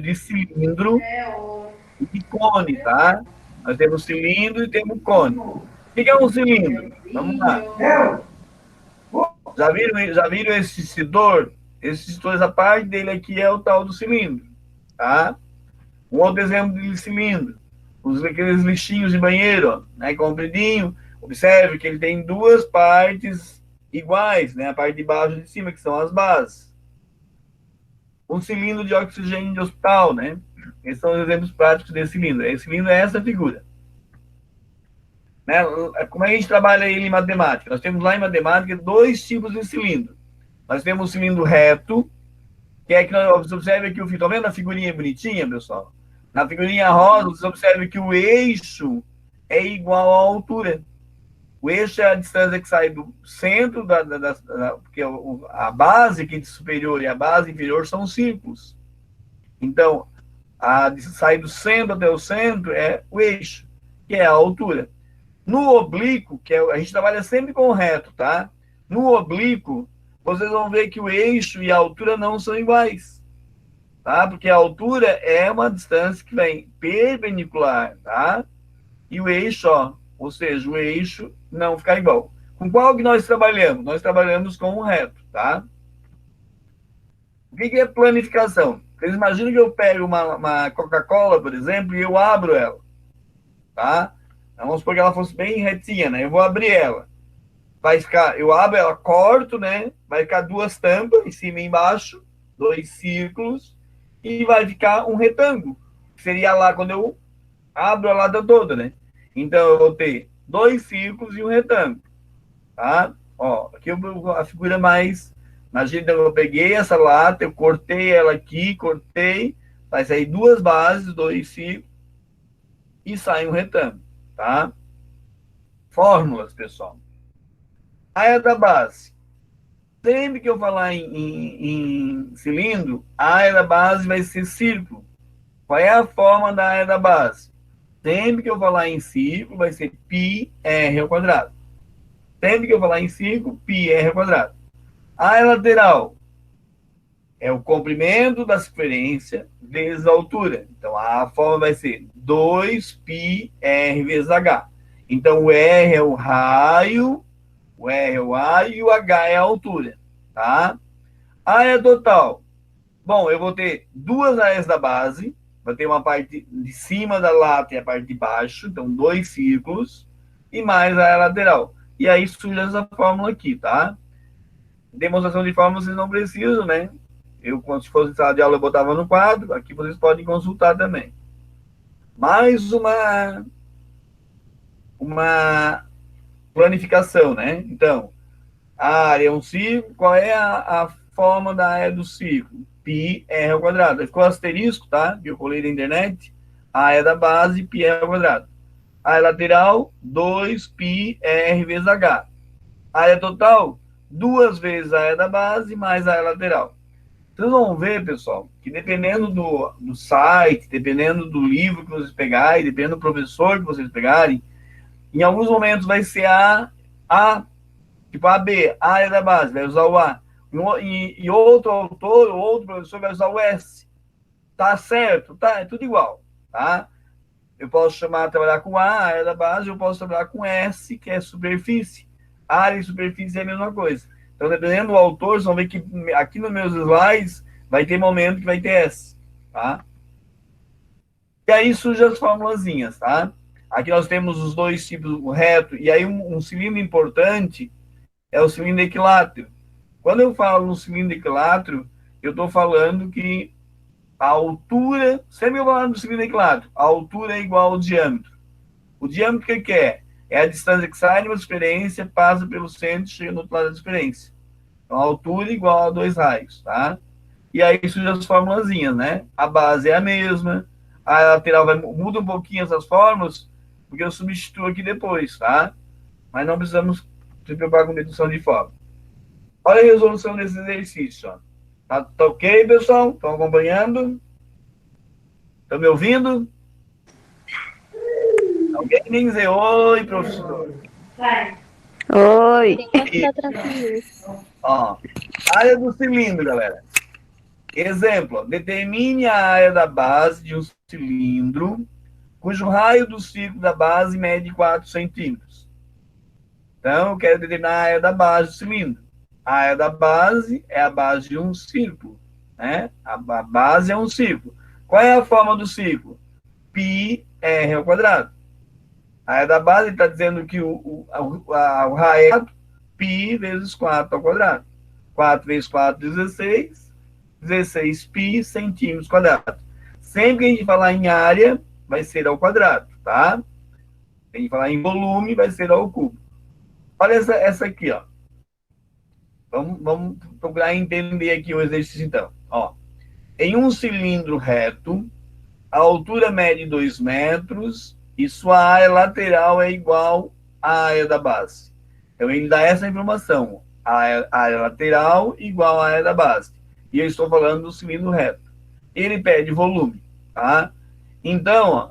de cilindro e de cone, tá? Nós temos cilindro e temos cone. O que é um cilindro? Vamos lá. Já viram esse extintor? Esse extintor, essa parte dele aqui é o tal do cilindro, tá? Um outro exemplo de cilindro. Aqueles lixinhos de banheiro, ó, né, compridinho. Observe que ele tem duas partes iguais, né? A parte de baixo e de cima, que são as bases. Um cilindro de oxigênio de hospital, né? Esses são os exemplos práticos desse cilindro. Esse cilindro é essa figura. Né? Como é que a gente trabalha ele em matemática? Nós temos lá em matemática dois tipos de cilindro. Nós temos o cilindro reto, que é que nós observem aqui o fio. Tá vendo a figurinha bonitinha, pessoal? Na figurinha rosa, vocês observam que o eixo é igual à altura. O eixo é a distância que sai do centro porque a base aqui de superior e a base inferior são círculos. Então, sai do centro até o centro é o eixo, que é a altura. No oblíquo, a gente trabalha sempre com o reto, tá? No oblíquo, vocês vão ver que o eixo e a altura não são iguais, tá? Porque a altura é uma distância que vem perpendicular, tá? E o eixo, ó, ou seja, o eixo não fica igual. Com qual que nós trabalhamos? Nós trabalhamos com o reto, tá? O que é planificação? Vocês imaginam que eu pego uma Coca-Cola, por exemplo, e eu abro ela, tá? Vamos supor que ela fosse bem retinha, né? Eu vou abrir ela. Vai ficar, eu abro ela, corto, né? Vai ficar duas tampas, em cima e embaixo, dois círculos, e vai ficar um retângulo. Que seria lá quando eu abro a lata toda, né? Então eu vou ter dois círculos e um retângulo, tá? Ó, aqui a figura mais. Imagina, eu peguei essa lata, eu cortei ela aqui, cortei, vai sair duas bases, dois círculos, e sai um retângulo, tá? Fórmulas, pessoal. Área da base. Sempre que eu falar em cilindro, a área da base vai ser círculo. Qual é a forma da área da base? Sempre que eu falar em círculo, vai ser πr ao quadrado. Sempre que eu falar em círculo, πr ao quadrado. A área lateral é o comprimento da circunferência vezes a altura. Então, a forma vai ser 2πr vezes h. Então, o R é o raio, e o H é a altura, tá? Área total. Bom, eu vou ter duas áreas da base, vai ter uma parte de cima da lata e a parte de baixo, então dois círculos, e mais a área lateral. E aí surge essa fórmula aqui, tá? Demonstração de fórmula vocês não precisam, né? Eu, quando se fosse sala de aula, eu botava no quadro, aqui vocês podem consultar também. Mais uma planificação, né? Então, a área é um círculo, qual é a forma da área do círculo? πr ao quadrado. Ficou asterisco, tá? Que eu colei da internet. A área da base, πr ao quadrado. A área lateral, 2πr vezes h. A área total, duas vezes a área da base mais a área lateral. Vocês vão ver, pessoal, que dependendo do site, dependendo do livro que vocês pegarem, dependendo do professor que vocês pegarem, em alguns momentos vai ser tipo a B, a área da base, vai usar o A. E outro autor, outro professor vai usar o S. Tá certo? Tá, é tudo igual, tá? Eu posso trabalhar com A, área da base, eu posso trabalhar com S, que é superfície. Área e superfície é a mesma coisa. Então, dependendo do autor, vocês vão ver que aqui nos meus slides vai ter momento que vai ter S, tá? E aí surgem as formulazinhas, tá? Aqui nós temos os dois tipos, o reto, e aí um cilindro importante é o cilindro equilátero. Quando eu falo no cilindro equilátero, eu estou falando que a altura, sempre eu vou falar do cilindro equilátero, a altura é igual ao diâmetro. O diâmetro o que é? É a distância que sai de uma circunferência, passa pelo centro e chega no outro lado da circunferência. Então, a altura é igual a 2 raios, tá? E aí surgem as formulazinhas, né? A base é a mesma, a lateral muda um pouquinho essas fórmulas, porque eu substituo aqui depois, tá? Mas não precisamos se preocupar com dedução de fórmula. Olha a resolução desse exercício, ó. Tá ok, pessoal? Estão acompanhando? Estão me ouvindo? Alguém tem que dizer oi, professor? Oi. Ó, área do cilindro, galera. Exemplo, ó, determine a área da base de um cilindro cujo raio do círculo da base mede 4 centímetros. Então, eu quero determinar a área da base do cilindro. A área da base é a base de um círculo, né? A base é um círculo. Qual é a forma do círculo? Πr ao quadrado. A área da base está dizendo que o raio é π vezes 4 ao quadrado. 4 vezes 4, 16. 16 π centímetros quadrados. Sempre que a gente falar em área, vai ser ao quadrado, tá? Se a gente falar em volume, vai ser ao cubo. Olha essa aqui, ó. Vamos procurar entender aqui o exercício, então. Ó, em um cilindro reto, a altura mede 2 metros e sua área lateral é igual à área da base. Então, ele dá essa informação. A área lateral igual à área da base. E eu estou falando do cilindro reto. Ele pede volume, tá? Então, ó,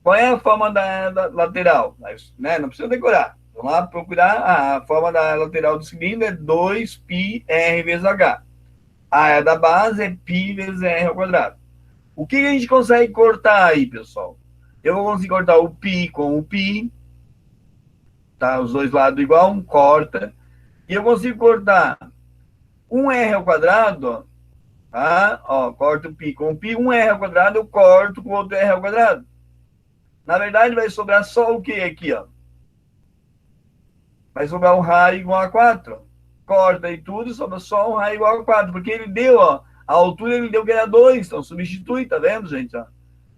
qual é a forma da área lateral? Né? Não precisa decorar. Vamos lá procurar a forma da área lateral do cilindro é 2πr vezes h. A área da base é π vezes r ao quadrado. O que a gente consegue cortar aí, pessoal? Eu vou conseguir cortar o π com o π, tá? Os dois lados igual, um corta. E eu consigo cortar um r ao quadrado, ó, tá? Ó, corto o π com o π, um r ao quadrado, eu corto com o outro r ao quadrado. Na verdade, vai sobrar só o que aqui, ó? Vai sobrar um raio igual a 4. Corta e tudo, sobra só um raio igual a 4, porque ele deu, ó, a altura ele deu que era 2, então substitui, tá vendo, gente?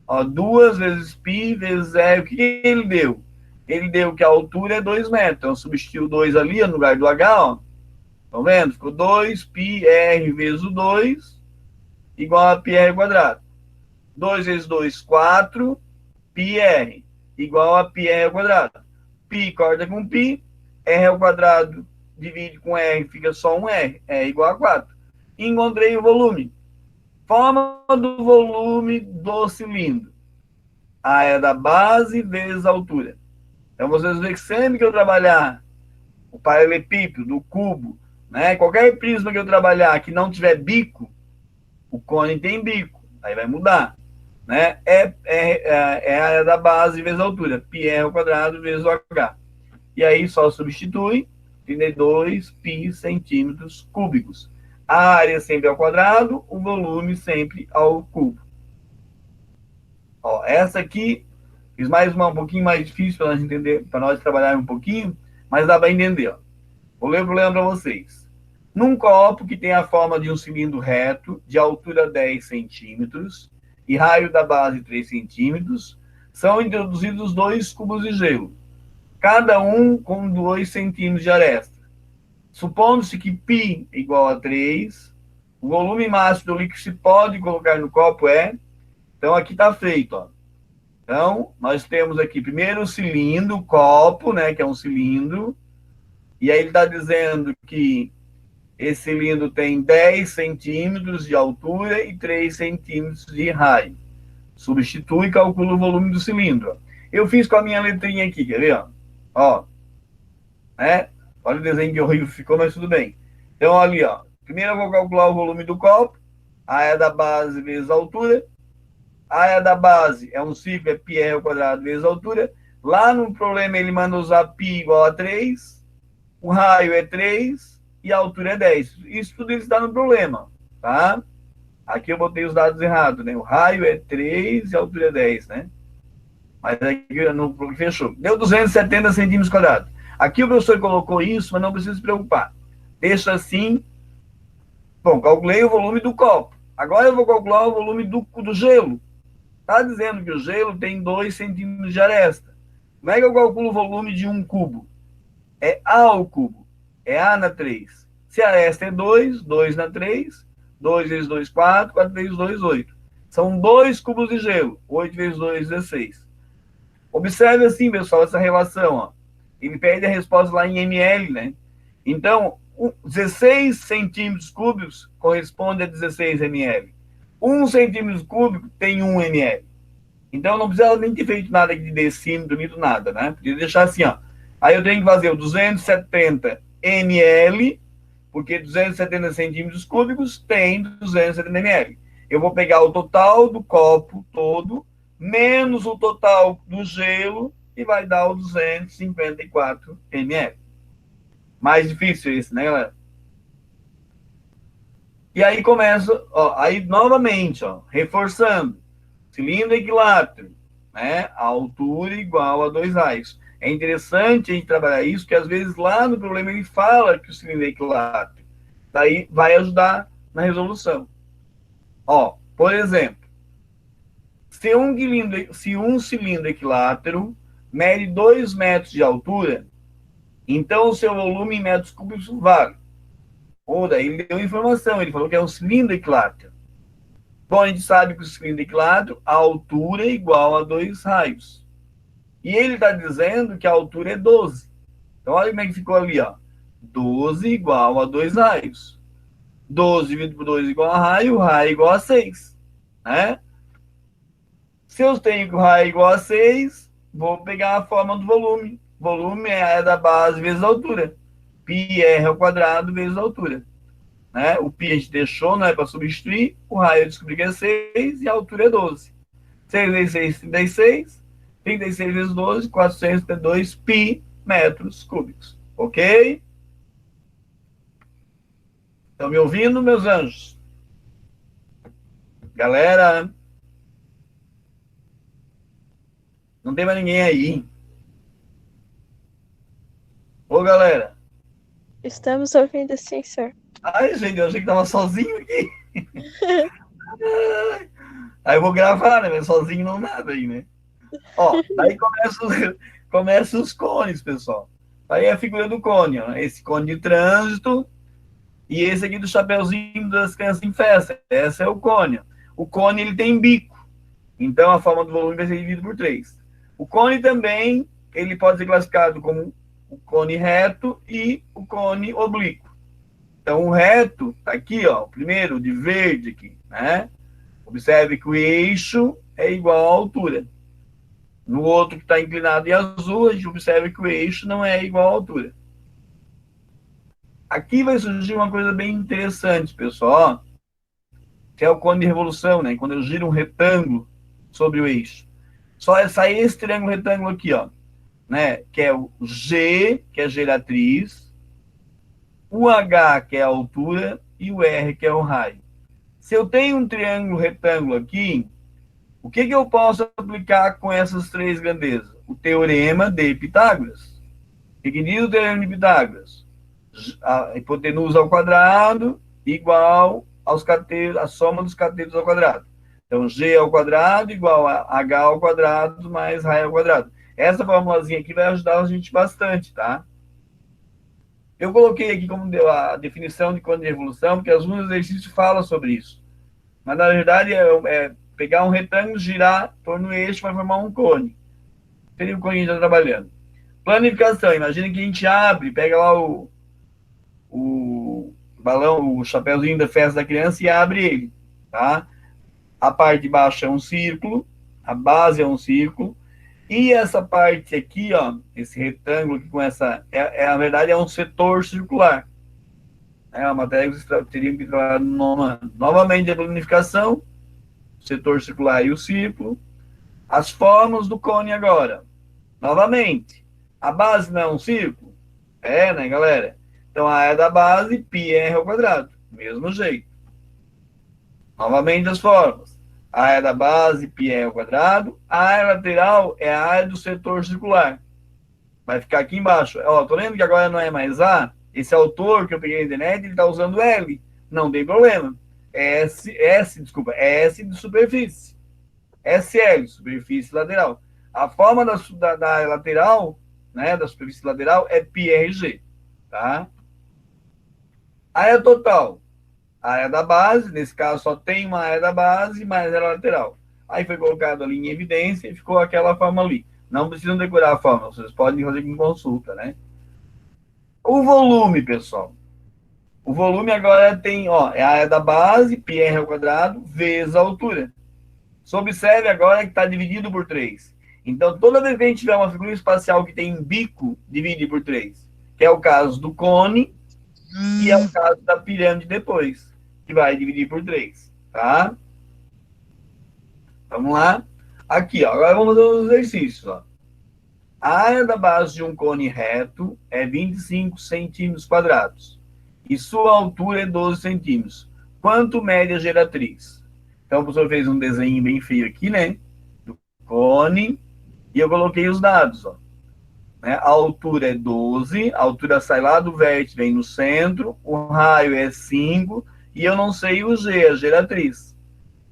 Ó, 2 vezes π vezes r, o que ele deu? Ele deu que a altura é 2 metros, então substituiu 2 ali no lugar do h, ó. Estão vendo? Ficou 2πr vezes o 2 igual a πr ao quadrado. 2 vezes 2, 4, πr igual a πr ao quadrado. Π corta com π, r ao quadrado divide com r, fica só um r, é igual a 4. E encontrei o volume. Forma do volume do cilindro. A área da base vezes a altura. Então, vocês veem que sempre que eu trabalhar o paralelepípedo, do cubo, né, qualquer prisma que eu trabalhar que não tiver bico, o cone tem bico, aí vai mudar. Né? É a área da base vezes a altura. πr ao quadrado vezes o h. E aí só substitui 32 π centímetros cúbicos. A área sempre ao quadrado, o volume sempre ao cubo. Ó, essa aqui, fiz mais um pouquinho mais difícil para nós entender, para nós trabalhar um pouquinho, mas dá para entender. Ó. Vou ler o problema para vocês. Num copo que tem a forma de um cilindro reto, de altura 10 centímetros e raio da base 3 centímetros, são introduzidos 2 cubos de gelo, cada um com 2 centímetros de aresta. Supondo-se que π igual a 3, o volume máximo do líquido que se pode colocar no copo é... Então, aqui está feito, ó. Então, nós temos aqui primeiro o cilindro, o copo, né, que é um cilindro, e aí ele está dizendo que esse cilindro tem 10 centímetros de altura e 3 centímetros de raio. Substitui e calcula o volume do cilindro. Eu fiz com a minha letrinha aqui, quer ver? Ó, né? Olha o desenho que horrível ficou, mas tudo bem. Então, ali, ó. Primeiro eu vou calcular o volume do copo, a área da base vezes a altura. A área da base é um círculo, é πr ao quadrado vezes a altura. Lá no problema ele manda usar π igual a 3, o raio é 3 e a altura é 10. Isso tudo está no problema, tá? Aqui eu botei os dados errados, né? O raio é 3 e a altura é 10, né? Mas aqui não fechou. Deu 270 centímetros quadrados. Aqui o professor colocou isso, mas não precisa se preocupar. Deixa assim. Bom, calculei o volume do copo. Agora eu vou calcular o volume do gelo. Está dizendo que o gelo tem 2 centímetros de aresta. Como é que eu calculo o volume de um cubo? É A ao cubo. É A na 3. Se a aresta é 2, 2 na 3, 2 vezes 2, 4, 4 vezes 2, 8. São 2 cubos de gelo. 8 vezes 2, 16. Observe assim, pessoal, essa relação, ó. Ele pede a resposta lá em ml, né? Então, 16 centímetros cúbicos corresponde a 16 ml. 1 centímetro cúbico tem 1 ml. Então, não precisa nem ter feito nada de decímetro, nem nada, né? Podia deixar assim, ó. Aí eu tenho que fazer o 270 ml porque 270 centímetros cúbicos tem 270 ml. Eu vou pegar o total do copo todo, menos o total do gelo, e vai dar o 254 ml. Mais difícil esse, né, galera? E aí começa, ó, aí novamente, ó, reforçando, cilindro equilátero, né, a altura igual a 2 raios. É interessante a gente trabalhar isso, porque às vezes lá no problema ele fala que o cilindro é equilátero. Daí vai ajudar na resolução. Ó, por exemplo, se um cilindro equilátero mede 2 metros de altura, então o seu volume em metros cúbicos vale. Ou daí ele deu informação, ele falou que é um cilindro equilátero. Bom, a gente sabe que o cilindro equilátero, a altura é igual a 2 raios. E ele está dizendo que a altura é 12. Então, olha como é que ficou ali, ó. 12 igual a 2 raios. 12 dividido por 2 igual a raio é igual a 6. Né? Se eu tenho que o raio é igual a 6, vou pegar a forma do volume. Volume é a área da base vezes a altura. Πr ao quadrado vezes a altura. Né? O π a gente deixou, não é para substituir. O raio eu descobri que é 6 e a altura é 12. 6 vezes 6, 36. 36 vezes 12, 472 π metros cúbicos. Ok? Estão me ouvindo, meus anjos? Galera, não tem mais ninguém aí. Ô, galera. Estamos ouvindo sim, senhor. Ai, gente, eu achei que tava sozinho aqui. Aí eu vou gravar, né? Mas sozinho não nada aí, né? Ó, daí começa os cones, pessoal. Aí a figura do cone, ó. Esse cone de trânsito e esse aqui do chapeuzinho das crianças em festa. Esse é o cone. O cone, ele tem bico. Então, a forma do volume vai ser dividido por 3. O cone também, ele pode ser classificado como o cone reto e o cone oblíquo. Então, o reto, tá aqui, ó, o primeiro, de verde aqui, né? Observe que o eixo é igual à altura. No outro que está inclinado em azul, a gente observa que o eixo não é igual à altura. Aqui vai surgir uma coisa bem interessante, pessoal, que é o cone de revolução, né? Quando eu giro um retângulo sobre o eixo. Só sai esse triângulo retângulo aqui, ó, né? Que é o G, que é a geratriz, o H, que é a altura, e o R, que é o raio. Se eu tenho um triângulo retângulo aqui, o que eu posso aplicar com essas 3 grandezas? O teorema de Pitágoras. O que diz o teorema de Pitágoras? A hipotenusa ao quadrado igual aos catetos, a soma dos catetos ao quadrado. Então, G ao quadrado igual a H ao quadrado mais raio ao quadrado. Essa formulazinha aqui vai ajudar a gente bastante, tá? Eu coloquei aqui como deu a definição de cone de revolução, porque alguns exercícios falam sobre isso. Mas, na verdade, é pegar um retângulo, girar em torno do eixo, vai formar um cone. Seria o cone que a gente está trabalhando. Planificação. Imagina que a gente abre, pega lá o balão, o chapéuzinho da festa da criança e abre ele, tá? A parte de baixo é um círculo, a base é um círculo, e essa parte aqui, ó, esse retângulo aqui com essa, na verdade, é um setor circular. É uma matéria que vocês teriam que trabalhar novamente a planificação, setor circular e o círculo. As formas do cone agora. Novamente, a base não é um círculo? É, né, galera? Então, a área da base, πr ao quadrado. Mesmo jeito. Novamente as formas. A área da base, πr ao quadrado. A área lateral é a área do setor circular. Vai ficar aqui embaixo. Ó, tô lendo que agora não é mais A. Esse autor que eu peguei na internet, ele tá usando L. Não tem problema. É S de superfície. SL, superfície lateral. A forma da lateral, né, da superfície lateral, é πrg. Tá? Área total. A área da base, nesse caso só tem uma área da base, mais área lateral. Aí foi colocado ali em evidência e ficou aquela forma ali. Não precisam decorar a forma, vocês podem fazer com consulta, né? O volume, pessoal. O volume agora tem, ó, é a área da base, πr ao quadrado, vezes a altura. Só observe agora que está dividido por 3. Então, toda vez que a gente tiver uma figura espacial que tem bico, divide por 3. Que é o caso do cone, E é o caso da pirâmide depois, que vai dividir por 3, tá? Vamos lá. Aqui, ó, agora vamos fazer os exercícios, ó. A área da base de um cone reto é 25 centímetros quadrados e sua altura é 12 centímetros. Quanto mede a geratriz? Então, o professor fez um desenho bem feio aqui, né? Do cone, e eu coloquei os dados, ó. Né? A altura é 12, a altura sai lá do vértice, vem no centro, o raio é 5, e eu não sei o G, a geratriz.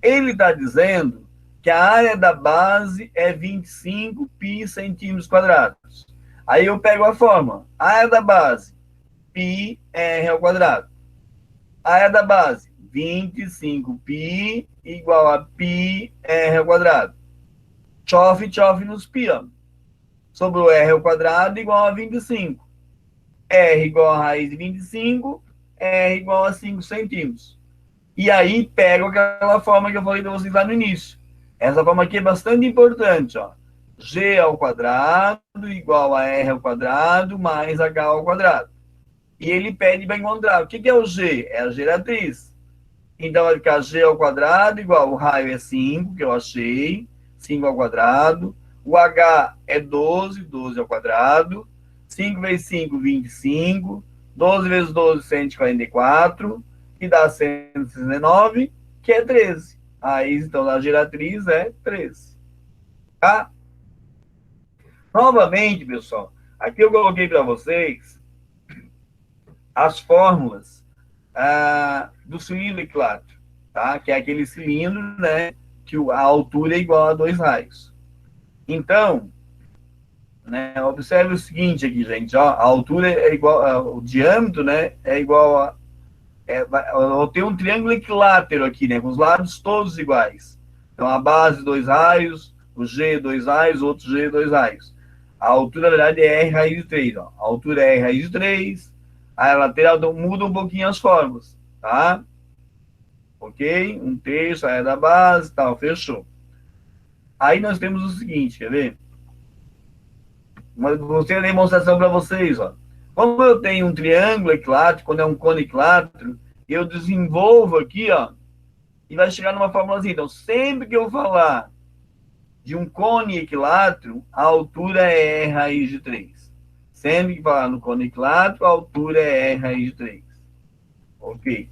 Ele está dizendo que a área da base é 25 π centímetros quadrados. Aí eu pego a fórmula. A área da base, π r ao quadrado. A área da base, 25 π igual a π r ao quadrado. Chove nos π, ó. Sobrou r ao quadrado igual a 25. R igual a raiz de 25, R igual a 5 centímetros. E aí pego aquela forma que eu falei para vocês lá no início. Essa forma aqui é bastante importante, ó. G ao quadrado igual a R ao quadrado mais H ao quadrado. E ele pede para encontrar. O que é o G? É a geratriz. Então vai ficar G ao quadrado igual o raio é 5, que eu achei. 5 ao quadrado. O H é 12, 12 ao quadrado. 5 vezes 5, 25. 12 vezes 12, 144. Que dá 169, que é 13. A raiz, então, da geratriz é 13. Tá? Novamente, pessoal, aqui eu coloquei para vocês as fórmulas do cilindro equilátero, tá? Que é aquele cilindro, né, que a altura é igual a 2 raios. Então, né, observe o seguinte aqui, gente, ó, a altura é igual, o diâmetro, né, é igual a eu tenho um triângulo equilátero aqui, né? Com os lados todos iguais. Então, a base, 2 raios, o G, 2 raios, outro G, 2 raios. A altura, na verdade, é R raiz de 3. Ó. A altura é R raiz de 3. A lateral então, muda um pouquinho as formas, tá? Ok? 1/3, a área da base, tal, fechou. Aí nós temos o seguinte, quer ver? Vou ter a demonstração para vocês, ó. Como eu tenho um triângulo equilátero, quando é um cone equilátero, eu desenvolvo aqui, ó, e vai chegar numa formulazinha. Então, sempre que eu falar de um cone equilátero, a altura é R raiz de 3. Sempre que falar no cone equilátero, a altura é R raiz de 3. Ok.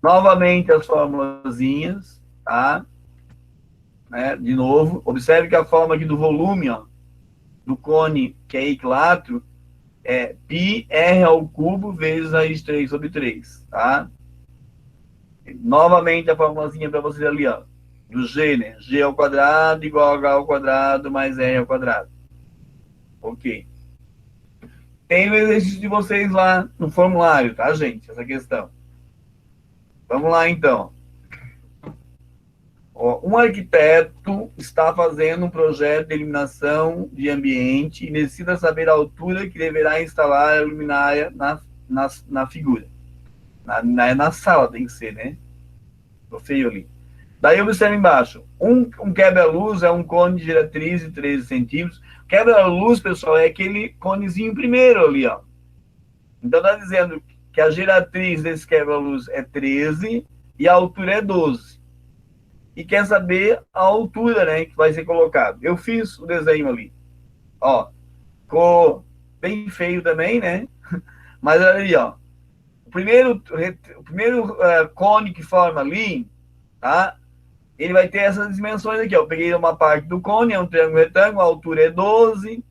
Novamente as formulazinhas, tá? Né? De novo, observe que a forma aqui do volume, ó, do cone que é equilátero, é π r ao cubo vezes raiz de 3 sobre 3, tá? Novamente a formulazinha para vocês ali, ó. Do G, né? G ao quadrado igual a H ao quadrado mais R ao quadrado. Ok. Tem o exercício de vocês lá no formulário, tá, gente? Essa questão. Vamos lá, então. Ó, um arquiteto está fazendo um projeto de iluminação de ambiente e necessita saber a altura que deverá instalar a luminária na figura. Na sala tem que ser, né? Tô feio ali. Daí observa embaixo. Um quebra-luz é um cone de geratriz de 13 centímetros. Quebra-luz, pessoal, é aquele conezinho primeiro ali, ó. Então está dizendo que a geratriz desse quebra-luz é 13 e a altura é 12. E quer saber a altura, né, que vai ser colocado. Eu fiz o desenho ali. Ó, ficou bem feio também, né? Mas ali, ó. O primeiro cone que forma ali, tá? Ele vai ter essas dimensões aqui, ó. Eu peguei uma parte do cone, é um triângulo retângulo, a altura é 12,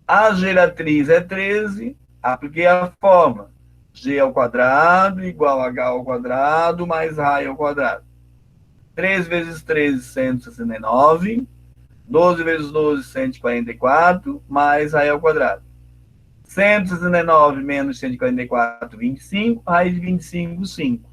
a geratriz é 13, apliquei a fórmula. G ao quadrado igual a H ao quadrado mais raio ao quadrado. 3 vezes 13, 169. 12 vezes 12, 144, mais raio ao quadrado. 169 menos 144, 25. Raiz de 25, 5.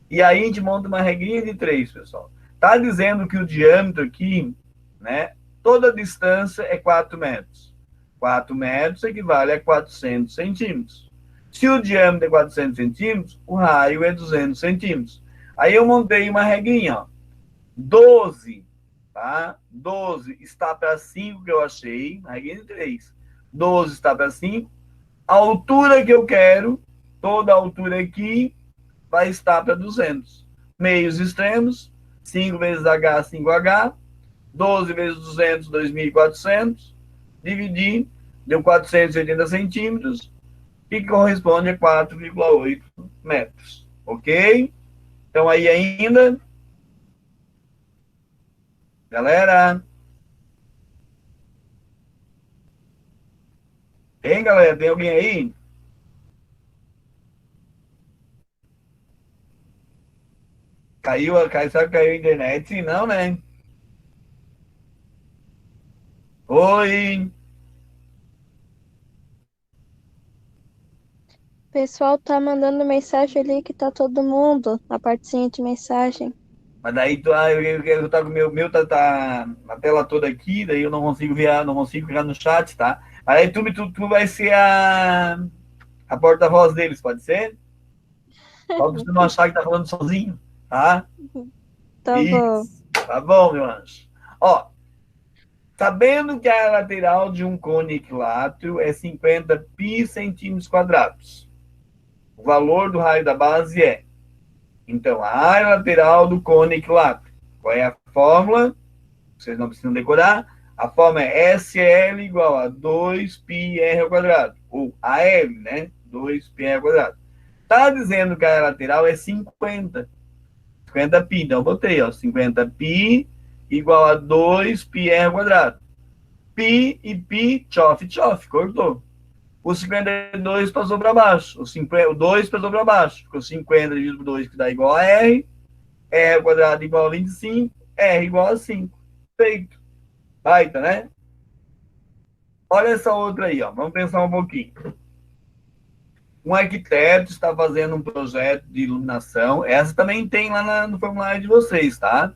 E aí a gente monta uma regrinha de 3, pessoal. Está dizendo que o diâmetro aqui, né? Toda a distância é 4 metros. 4 metros equivale a 400 centímetros. Se o diâmetro é 400 centímetros, o raio é 200 centímetros. Aí eu montei uma regrinha, ó. 12, tá? 12 está para 5 que eu achei, a regrinha de 3. 12 está para 5. A altura que eu quero toda a altura aqui vai estar para 200. Meios extremos, 5 vezes H, 5H, 12 vezes 200, 2.400, dividir, deu 480 centímetros, que corresponde a 4,8 metros. Ok? Então, aí ainda, galera. Hein, galera? Tem alguém aí? Sabe que caiu a internet? Sim, não, né? Oi! O pessoal tá mandando mensagem ali que tá todo mundo na partezinha de mensagem. Mas daí eu tá com meu tá na tela toda aqui, daí eu não consigo ver, não consigo ficar no chat, tá? Mas aí tu vai ser a porta-voz deles, pode ser? Só pra você não achar que tá falando sozinho, tá? Tá bom. Isso, tá bom, meu anjo. Ó, sabendo que a lateral de um cone equilátero é 50 pi centímetros quadrados, o valor do raio da base é, então, a área lateral do cone equilátero. Qual é a fórmula? Vocês não precisam decorar. A fórmula é SL igual a 2πr ao quadrado, ou AL, né? 2πr ao quadrado. Está dizendo que a área lateral é 50. 50 π, então eu botei, ó, 50 π igual a 2πr ao quadrado. Π e π, tchof, cortou. O 52 passou para baixo, o 2 passou para baixo, porque o 50 dividido por 2 que dá igual a R, R ao quadrado igual a 25, R igual a 5. Feito. Baita, né? Olha essa outra aí, ó. Vamos pensar um pouquinho. Um arquiteto está fazendo um projeto de iluminação. Essa também tem lá no formulário de vocês, tá?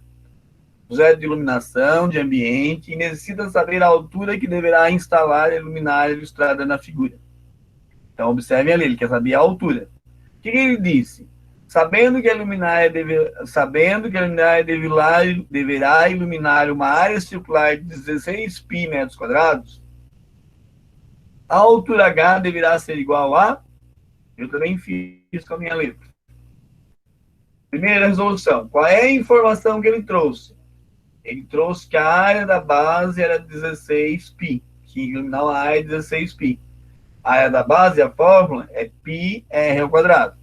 Projeto de iluminação de ambiente e necessita saber a altura que deverá instalar a luminária ilustrada na figura. Então, observem ali, ele quer saber a altura. O que ele disse? Sabendo que a luminária deverá iluminar uma área circular de 16 π metros quadrados, a altura H deverá ser igual a... Eu também fiz com a minha letra. Primeira resolução. Qual é a informação que ele trouxe? Ele trouxe que a área da base era 16 π, que iluminar uma área de 16 π. A área da base, a fórmula, é πr ao quadrado.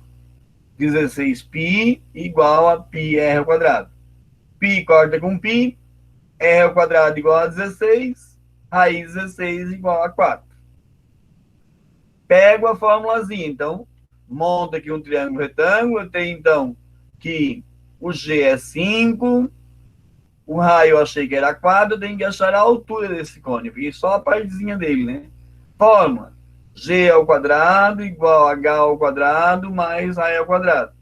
16π igual a πr ao quadrado. Π corta com π, r ao quadrado igual a 16, raiz 16 igual a 4. Pego a formulazinha, então, monta aqui um triângulo retângulo, eu tenho, então, que o G é 5, o raio eu achei que era 4, eu tenho que achar a altura desse cone, porque só a partezinha dele, né? Fórmula, G ao quadrado igual a H ao quadrado mais raio ao quadrado.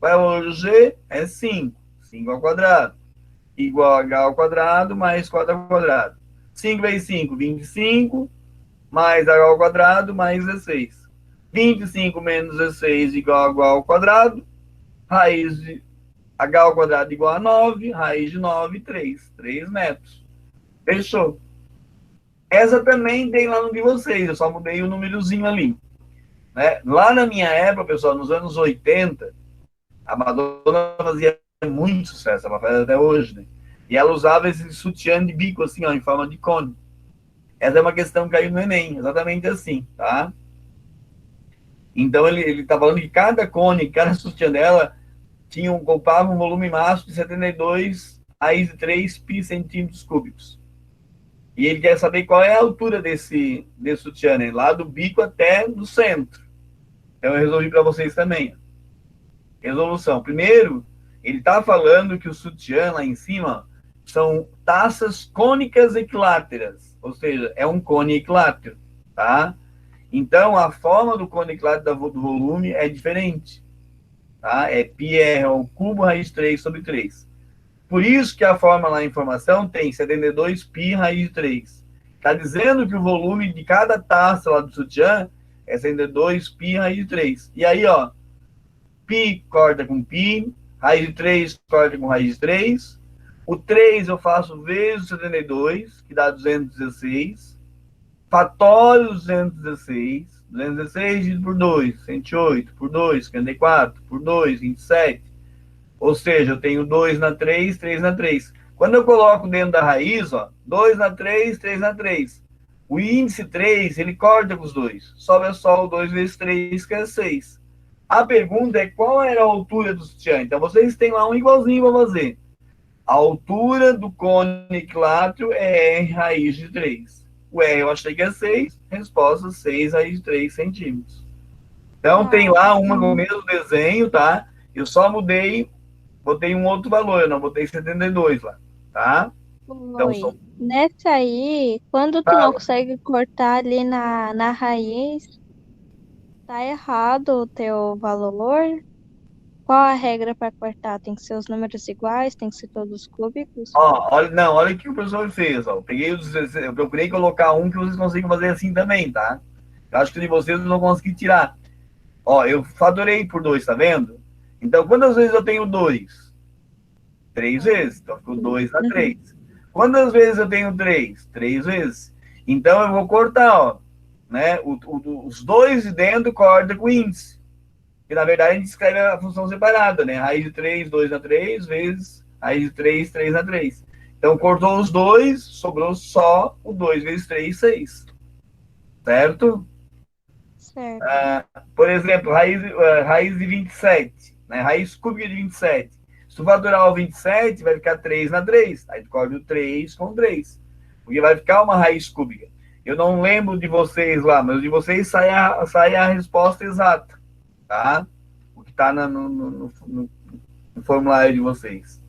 Qual é o valor do G? É 5. 5 ao quadrado igual a H ao quadrado mais 4 ao quadrado. 5 vezes 5, 25, mais H ao quadrado mais 16. 25 menos 16 igual a H ao quadrado, raiz de H ao quadrado igual a 9, raiz de 9, 3. 3 metros. Fechou. Essa também tem lá no de vocês, eu só mudei o númerozinho ali. Né? Lá na minha época, pessoal, nos anos 80, a Madonna fazia muito sucesso, ela faz até hoje, né? E ela usava esse sutiã de bico, assim, ó, em forma de cone. Essa é uma questão que caiu no Enem, exatamente assim, tá? Então, ele tá falando que cada cone, cada sutiã dela, ocupava um volume máximo de 72 raiz de 3 pi centímetros cúbicos. E ele quer saber qual é a altura desse sutiã, né? Lá do bico até do centro. Então, eu resolvi para vocês também. Resolução. Primeiro, ele está falando que o sutiã lá em cima são taças cônicas equiláteras, ou seja, é um cone equilátero, tá? Então, a forma do cone equilátero do volume é diferente, tá? É πr ao cubo raiz 3 sobre 3. Por isso que a forma lá em informação tem 72 π raiz de 3. Está dizendo que o volume de cada taça lá do sutiã é 72 π raiz de 3. E aí, ó, π corta com π, raiz de 3 corta com raiz de 3. O 3 eu faço vezes 72, que dá 216. Fatório 216. 216 dividido por 2, 108 por 2, 54 por 2, 27. Ou seja, eu tenho 2 na 3, 3 na 3. Quando eu coloco dentro da raiz, ó, 2 na 3, 3 na 3. O índice 3, ele corta com os dois. Sobra só o 2 vezes 3, que é 6. A pergunta é qual era a altura do sutiã. Então, vocês têm lá um igualzinho para fazer. A altura do cone equilátero é R raiz de 3. O R eu achei que é 6. Resposta, 6 raiz de 3 centímetros. Então, tem lá uma com o mesmo desenho, tá? Eu só mudei, botei um outro valor, eu não botei 72 lá, tá? Então, Oi. Nessa aí, quando tu não consegue cortar ali na raiz, tá errado o teu valor? Qual a regra para cortar? Tem que ser os números iguais? Tem que ser todos cúbicos? Ó, olha, não, olha o que o professor fez, ó. Eu procurei colocar um que vocês consigam fazer assim também, tá? Eu acho que de vocês eu não consegui tirar. Ó, eu fatorei por 2, tá vendo? Então, quantas vezes eu tenho 2? 3 vezes. Então, ficou 2 na 3. Quantas vezes eu tenho 3? 3 vezes. Então, eu vou cortar, ó, né? Os dois de dentro corta com índice. Que, na verdade, a gente escreve a função separada, né? Raiz de 3, 2 na 3, vezes raiz de 3, 3 na 3. Então, cortou os dois, sobrou só o 2 vezes 3, 6. Certo? Certo. Por exemplo, raiz de 27, né? Raiz cúbica de 27. Se tu fatorar o 27, vai ficar 3 na 3. Aí tu corta o 3 com 3. Porque vai ficar uma raiz cúbica. Eu não lembro de vocês lá, mas de vocês sai a resposta exata, tá? O que está no formulário de vocês.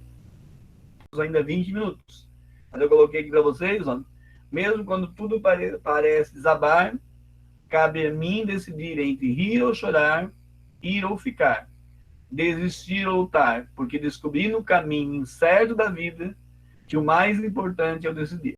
Ainda 20 minutos. Mas eu coloquei aqui para vocês, ó, mesmo quando tudo parece desabar, cabe a mim decidir entre rir ou chorar, ir ou ficar, desistir ou lutar, porque descobri no caminho incerto da vida que o mais importante é o decidir.